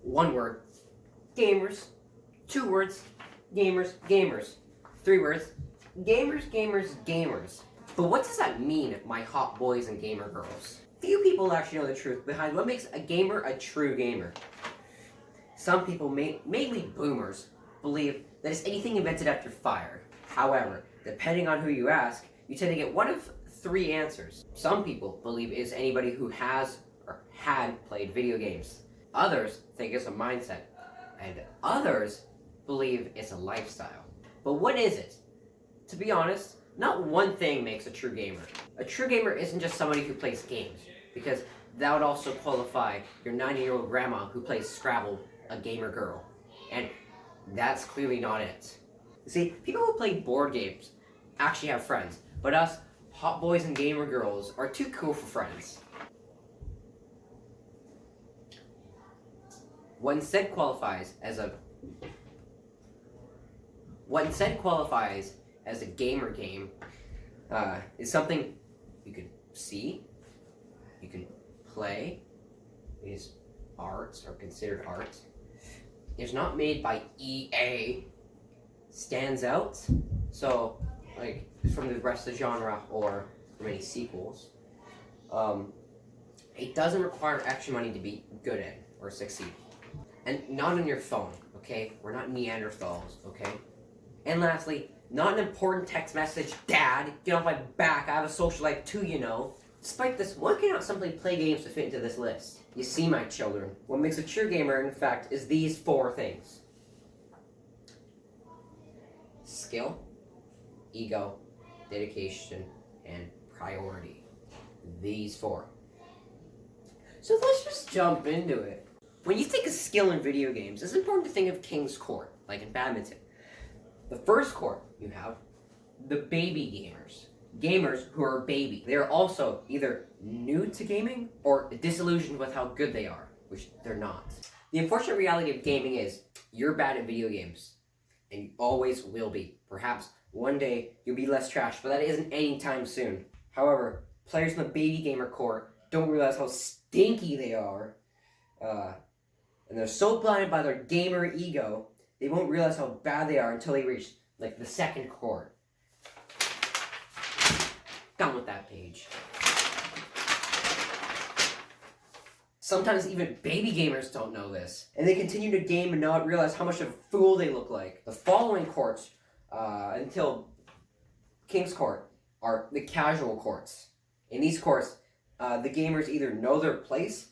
One word, gamers. 2 words, gamers, gamers. 3 words, gamers, gamers, gamers. But what does that mean, my hot boys and gamer girls? Few people actually know the truth behind what makes a gamer a true gamer. Some people, mainly boomers, believe that it's anything invented after fire. However, depending on who you ask, you tend to get one of 3 answers. Some people believe it's anybody who has or had played video games. Others think it's a mindset. And others believe it's a lifestyle. But what is it? To be honest, not one thing makes a true gamer. A true gamer isn't just somebody who plays games, because that would also qualify your 90-year-old grandma who plays Scrabble a gamer girl. And that's clearly not it. You see, people who play board games actually have friends, but us hot boys and gamer girls are too cool for friends. What instead qualifies as a gamer game is something you can see, you can play, is art or considered art. It's not made by EA, stands out, so like from the rest of the genre or from any sequels. It doesn't require extra money to be good at or succeed. And not on your phone, okay? We're not Neanderthals, okay? And lastly, not an important text message, Dad, get off my back, I have a social life too, you know. Despite this, one cannot simply play games to fit into this list. You see, my children, what makes a true gamer, in fact, is these 4 things. Skill, ego, dedication, and priority. These 4. So let's just jump into it. When you think of skill in video games, it's important to think of King's Court, like in badminton. The first court, you have the baby gamers. Gamers who are baby. They are also either new to gaming or disillusioned with how good they are, which they're not. The unfortunate reality of gaming is you're bad at video games, and you always will be. Perhaps one day you'll be less trash, but that isn't anytime soon. However, players in the baby gamer court don't realize how stinky they are, and they're so blinded by their gamer ego, they won't realize how bad they are until they reach, like, the second court. Done with that page. Sometimes even baby gamers don't know this, and they continue to game and not realize how much of a fool they look like. The following courts, until King's Court, are the casual courts. In these courts, the gamers either know their place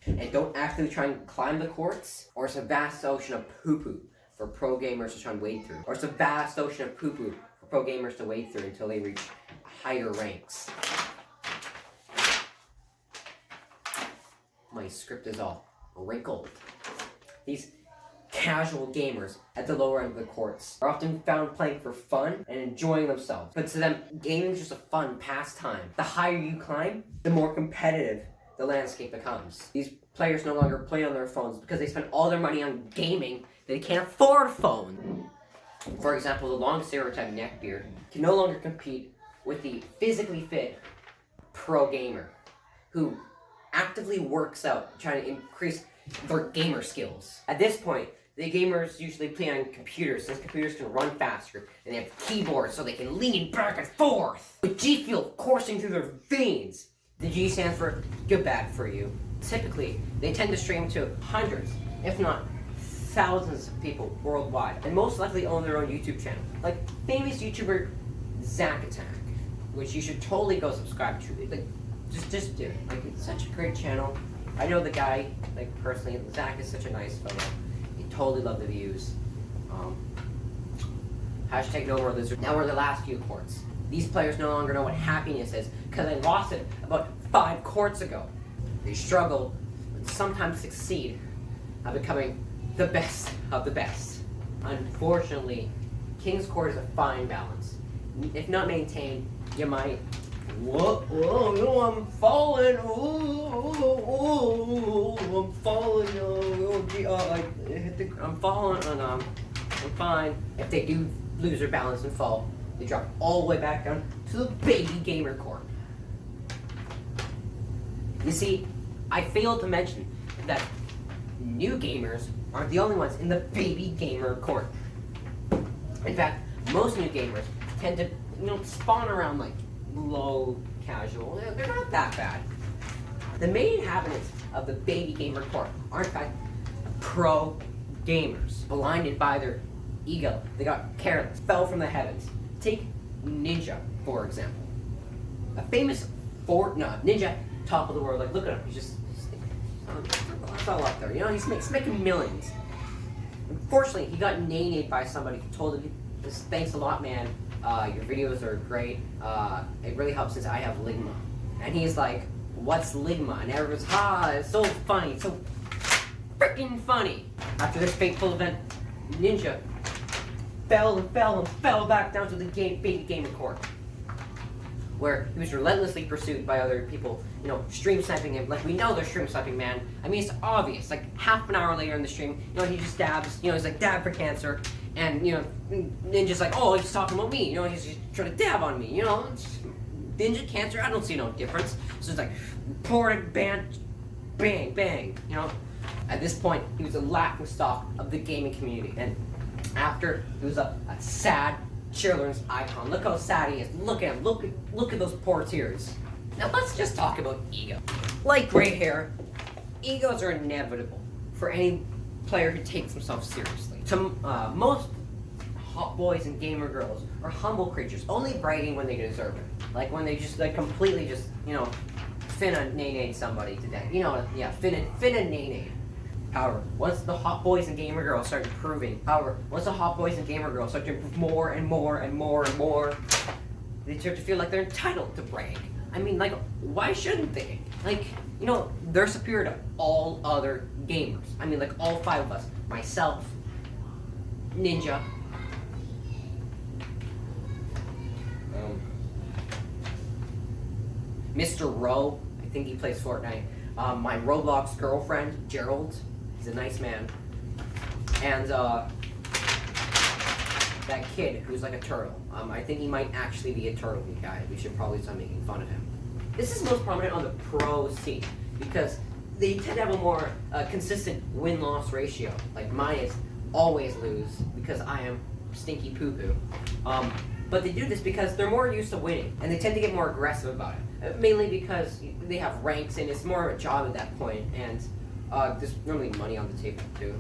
and don't actively try and climb the courts, or it's a vast ocean of poo-poo for pro gamers to try and wade through. Or it's a vast ocean of poo-poo for pro gamers to wade through until they reach higher ranks. My script is all wrinkled. These casual gamers at the lower end of the courts are often found playing for fun and enjoying themselves. But to them, gaming is just a fun pastime. The higher you climb, the more competitive the landscape becomes. These players no longer play on their phones because they spend all their money on gaming. They can't afford a phone. For example, the long stereotype neckbeard can no longer compete with the physically fit pro gamer who actively works out trying to increase their gamer skills. At this point, the gamers usually play on computers since computers can run faster and they have keyboards so they can lean back and forth with G Fuel coursing through their veins. The G stands for good bad for you. Typically, they tend to stream to hundreds, if not thousands of people worldwide, and most likely own their own YouTube channel, like famous YouTuber Zack Attack, which you should totally go subscribe to. Like, just do it. Like, it's such a great channel. I know the guy, like, personally. Zack is such a nice fellow. He totally love the views. Hashtag no more lizard. Now we're in the last few courts. These players no longer know what happiness is because they lost it about 5 courts ago. They struggle, but sometimes succeed at becoming the best of the best. Unfortunately, King's Court is a fine balance. If not maintained, you might... Whoa, no, I'm falling. I'm falling. I'm falling, and I'm fine. If they do lose their balance and fall, they drop all the way back down to the baby gamer court. You see, I failed to mention that new gamers aren't the only ones in the baby gamer court. In fact, most new gamers tend to, spawn around like low casual. They're not that bad. The main inhabitants of the baby gamer court are in fact pro gamers, blinded by their ego. They got careless, fell from the heavens. Take Ninja, for example. A famous Ninja, top of the world. Like, look at him. He's it's all up there. He's making millions. Unfortunately, he got nay-nayed by somebody who told him, thanks a lot, man. Your videos are great. It really helps since I have Ligma. And he's like, what's Ligma? And everyone's, it's so funny, so freaking funny. After this fateful event, Ninja fell back down to the baby gamer court, where he was relentlessly pursued by other people, stream sniping him. Like, we know they're stream sniping, man. I mean, it's obvious. Like, half an hour later in the stream, he just dabs, he's like, dab for cancer. And, Ninja's like, oh, he's talking about me. He's just trying to dab on me. Ninja cancer, I don't see no difference. So it's like, pour it, bang, bang. At this point, he was a laughing stock of the gaming community. And after, he was a sad cheerleader's icon. Look how sad he is. Look at him. Look at those poor tears. Now let's just talk about ego. Like gray hair, egos are inevitable for any player who takes himself seriously. To most hot boys and gamer girls are humble creatures, only bragging when they deserve it. Like when they just completely just finna nay-nay somebody to death. Finna nay-nay. However, once the hot boys and gamer girls start improve more and more, they start to feel like they're entitled to brag. I mean, why shouldn't they? They're superior to all other gamers. I mean, all 5 of us. Myself, Ninja, Mr. Rowe, I think he plays Fortnite. My Roblox girlfriend, Gerald, he's a nice man. And that kid who's like a turtle. I think he might actually be a turtle guy. We should probably start making fun of him. This is most prominent on the pro scene because they tend to have a more consistent win-loss ratio. Like mine is always lose because I am stinky poo-poo. But they do this because they're more used to winning and they tend to get more aggressive about it. Mainly because they have ranks and it's more of a job at that point, and there's normally money on the table too.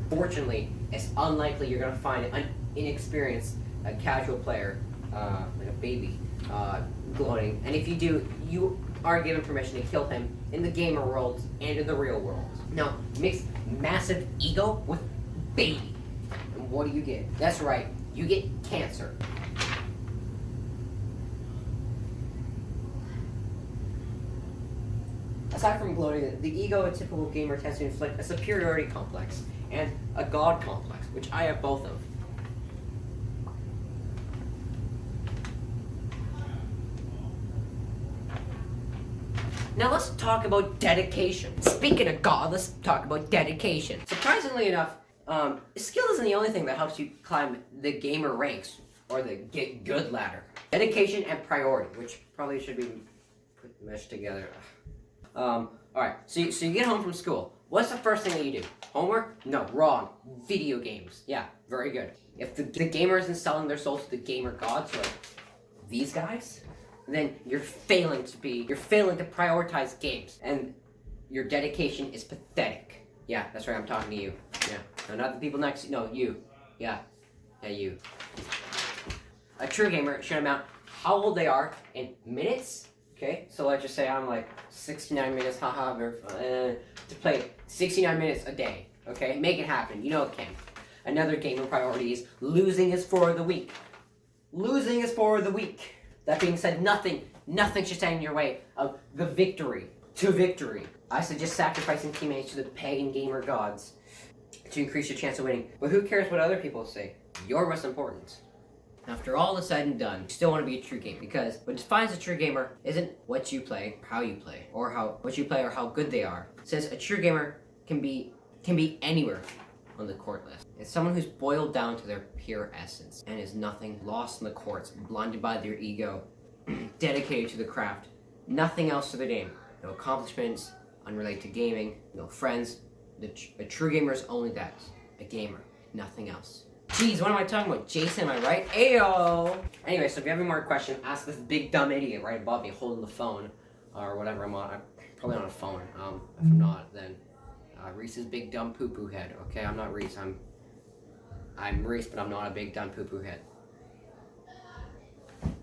Fortunately, it's unlikely you're gonna find an inexperienced, casual player, like a baby, gloating. And if you do, you are given permission to kill him in the gamer world and in the real world. Now, mix massive ego with baby, and what do you get? That's right, you get cancer. Aside from gloating, the ego of a typical gamer tends to inflict a superiority complex and a god complex, which I have both of. Now let's talk about dedication. Speaking of God, let's talk about dedication. Surprisingly enough, skill isn't the only thing that helps you climb the gamer ranks or the get good ladder. Dedication and priority, which probably should be meshed together. Alright, so you get home from school. What's the first thing that you do? Homework? No, wrong. Video games. Yeah, very good. If the gamer isn't selling their soul to the gamer gods, like these guys, then you're failing to prioritize games, and your dedication is pathetic. Yeah, that's right, I'm talking to you. Yeah, no, not the people next to you. No, you. Yeah, you. A true gamer should amount how old they are in minutes. Okay, so let's just say I'm like 69 minutes, to play 69 minutes a day. Okay, make it happen. You know it can. Another gamer priority is losing is for the weak. Losing is for the weak. That being said, nothing should stand in your way of the victory to victory. I suggest sacrificing teammates to the pagan gamer gods to increase your chance of winning. But who cares what other people say? You're what's important. After all is said and done, you still want to be a true gamer, because what defines a true gamer isn't what you play, how you play, or how good they are. Since a true gamer can be anywhere on the court list. It's someone who's boiled down to their pure essence and is nothing, lost in the courts, blinded by their ego, dedicated to the craft, nothing else to the game. no accomplishments, unrelated to gaming, no friends. A true gamer is only that, a gamer, nothing else. Jeez, what am I talking about? Jason, am I right? Ayo! Anyway, so if you have any more questions, ask this big dumb idiot right above me holding the phone, or whatever I'm on. I'm probably on a phone. If I'm not, then Reese's big dumb poo-poo head. Okay, I'm not Reese. I'm Reese, but I'm not a big dumb poo-poo head.